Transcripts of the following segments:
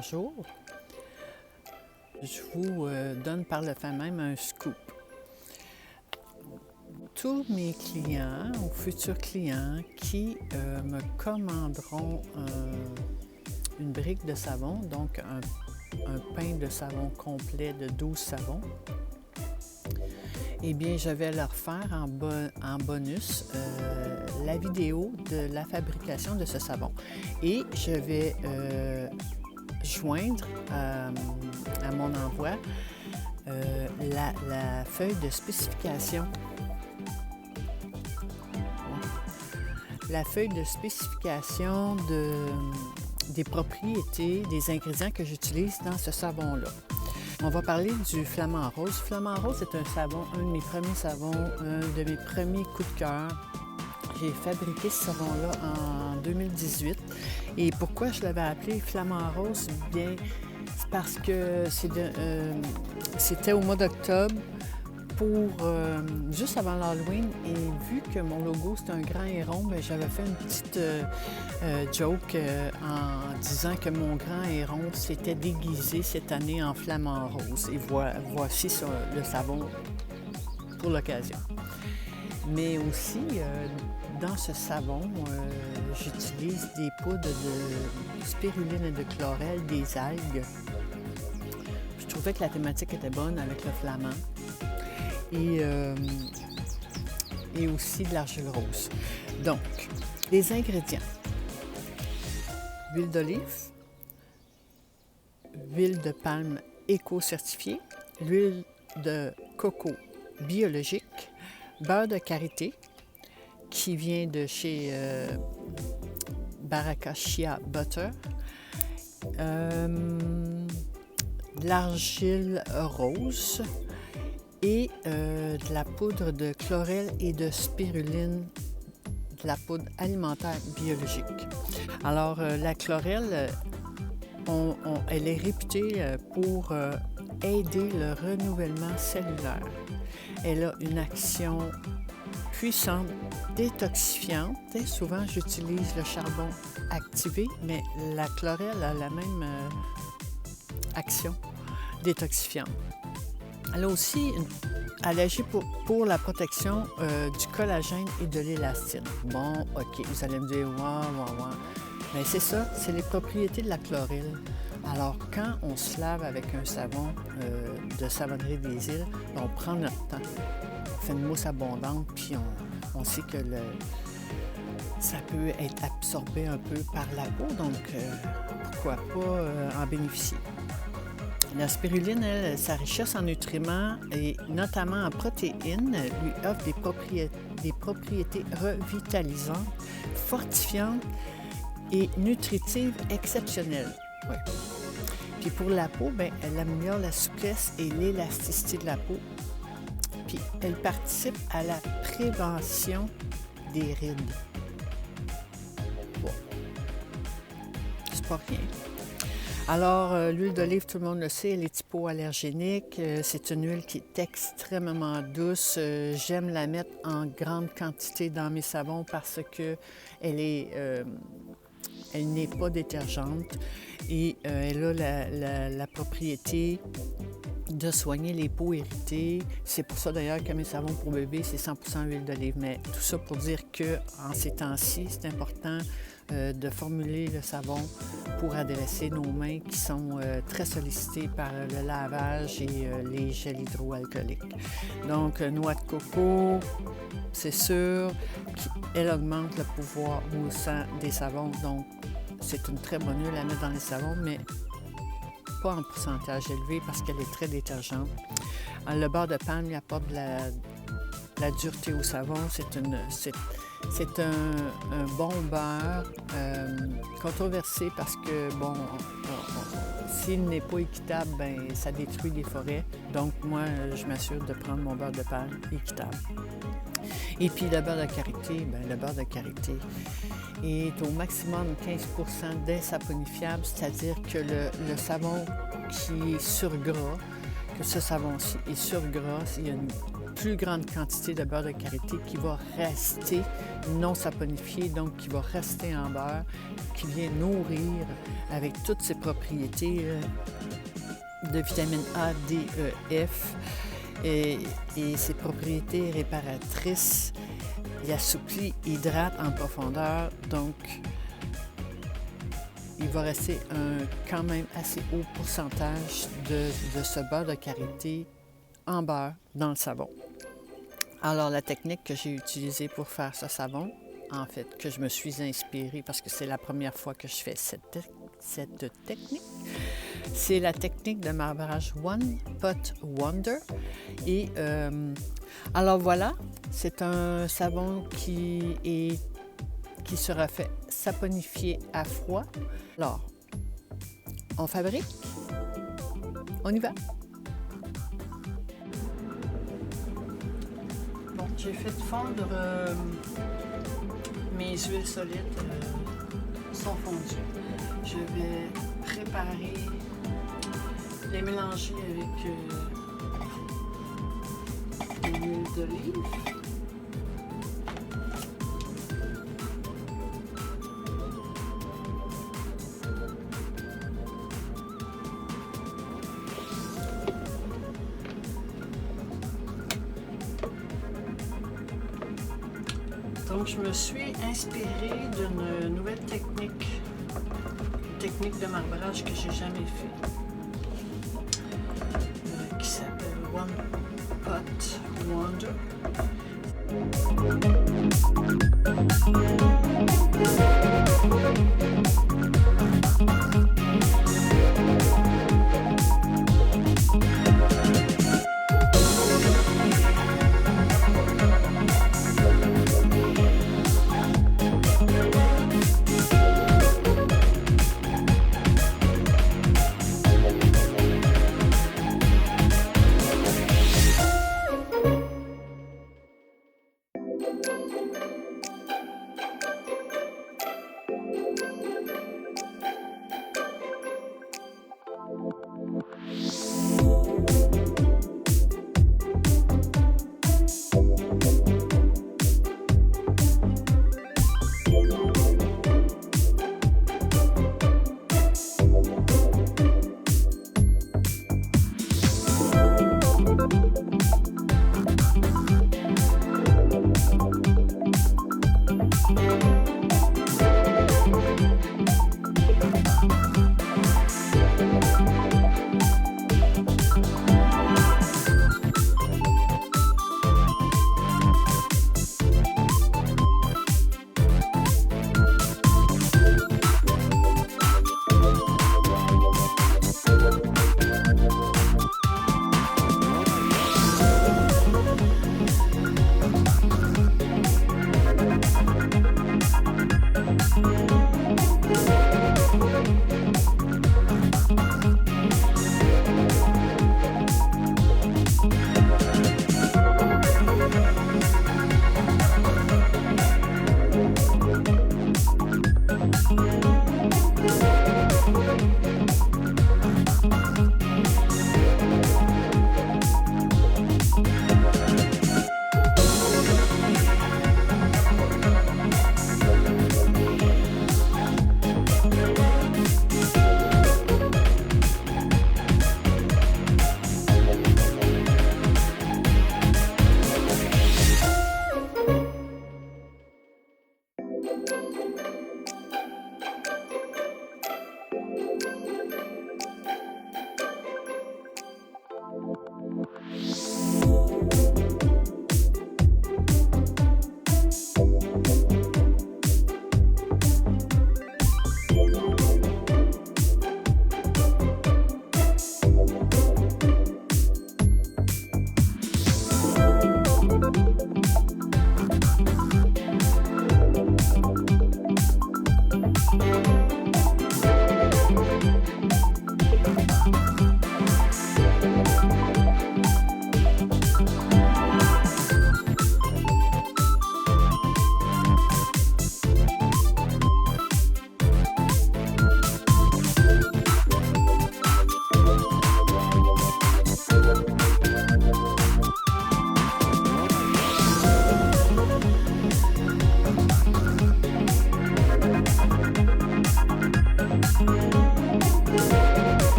jour. Je vous donne par le fait même un scoop. Tous mes clients ou futurs clients qui me commanderont une brique de savon, donc un pain de savon complet de 12 savons, eh bien, je vais leur faire en bonus la vidéo de la fabrication de ce savon. Et je vais joindre à mon envoi la feuille de spécification. La feuille de spécification des propriétés, des ingrédients que j'utilise dans ce savon-là. On va parler du Flamand Rose. Flamand Rose, c'est un savon, un de mes premiers savons, un de mes premiers coups de cœur. J'ai fabriqué ce savon-là en 2018. Et pourquoi je l'avais appelé Flamand Rose? Bien, c'est parce que c'était au mois d'octobre, juste avant l'Halloween, et vu que mon logo c'est un grand héron, bien, j'avais fait une petite joke en disant que mon grand héron s'était déguisé cette année en flamand rose. Et voici le savon pour l'occasion. Mais aussi, dans ce savon, j'utilise des poudres de spiruline et de chlorelle, des algues. Je trouvais que la thématique était bonne avec le flamand. Et aussi de l'argile rose. Donc, les ingrédients. Huile d'olive, huile de palme éco-certifiée, l'huile de coco biologique, beurre de karité qui vient de chez Baraka Shea Butter, de l'argile rose, et de la poudre de chlorelle et de spiruline, de la poudre alimentaire biologique. Alors, la chlorelle, elle est réputée pour aider le renouvellement cellulaire. Elle a une action puissante, détoxifiante. Et souvent, j'utilise le charbon activé, mais la chlorelle a la même action détoxifiante. Elle a aussi elle agit pour la protection du collagène et de l'élastine. Bon, OK, vous allez me dire, ouais. Mais c'est ça, c'est les propriétés de la chlorelle. Alors, quand on se lave avec un savon de Savonnerie des Îles, on prend notre temps. On fait une mousse abondante, puis on sait que ça peut être absorbé un peu par la peau, donc pourquoi pas en bénéficier. La spiruline, elle, sa richesse en nutriments et notamment en protéines, lui offre des propriétés revitalisantes, fortifiantes et nutritives exceptionnelles. Oui. Puis pour la peau, bien, elle améliore la souplesse et l'élasticité de la peau. Puis elle participe à la prévention des rides. Bon. C'est pas rien. Alors, l'huile d'olive, tout le monde le sait, elle est hypoallergénique. C'est une huile qui est extrêmement douce. J'aime la mettre en grande quantité dans mes savons parce que elle n'est pas détergente et elle a la propriété de soigner les peaux irritées. C'est pour ça d'ailleurs que mes savons pour bébé, c'est 100% huile d'olive. Mais tout ça pour dire qu'en ces temps-ci, c'est important de formuler le savon pour adresser nos mains qui sont très sollicitées par le lavage et les gels hydroalcooliques. Donc, noix de coco, c'est sûr, elle augmente le pouvoir moussant des savons. Donc, c'est une très bonne huile à mettre dans les savons, mais pas en pourcentage élevé parce qu'elle est très détergente. Le beurre de palme lui apporte de la dureté au savon. C'est un bon beurre, controversé parce que, bon, s'il n'est pas équitable, bien, ça détruit les forêts. Donc, moi, je m'assure de prendre mon beurre de palme équitable. Et puis, le beurre de karité, bien, le beurre de karité est au maximum 15% d'insaponifiable, c'est-à-dire que le savon qui est sur gras, que ce savon-ci est sur gras, il y a plus grande quantité de beurre de karité qui va rester non saponifié, donc qui va rester en beurre, qui vient nourrir avec toutes ses propriétés de vitamine A, D, E, F et ses propriétés réparatrices. Il assouplit, hydrate en profondeur, donc il va rester quand même assez haut pourcentage de ce beurre de karité en beurre dans le savon. Alors, la technique que j'ai utilisée pour faire ce savon, en fait, que je me suis inspirée parce que c'est la première fois que je fais cette technique, c'est la technique de marbrage One Pot Wonder. Et alors voilà, c'est un savon qui sera fait saponifier à froid. Alors, on fabrique, on y va. Bon, j'ai fait fondre mes huiles solides sont fondues. Je vais préparer, les mélanger avec l'huile d'olive. Donc, je me suis inspirée d'une nouvelle technique, une technique de marbrage que j'ai jamais fait, qui s'appelle One Pot Wonder.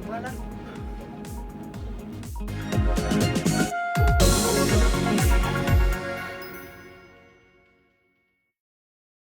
Voilà.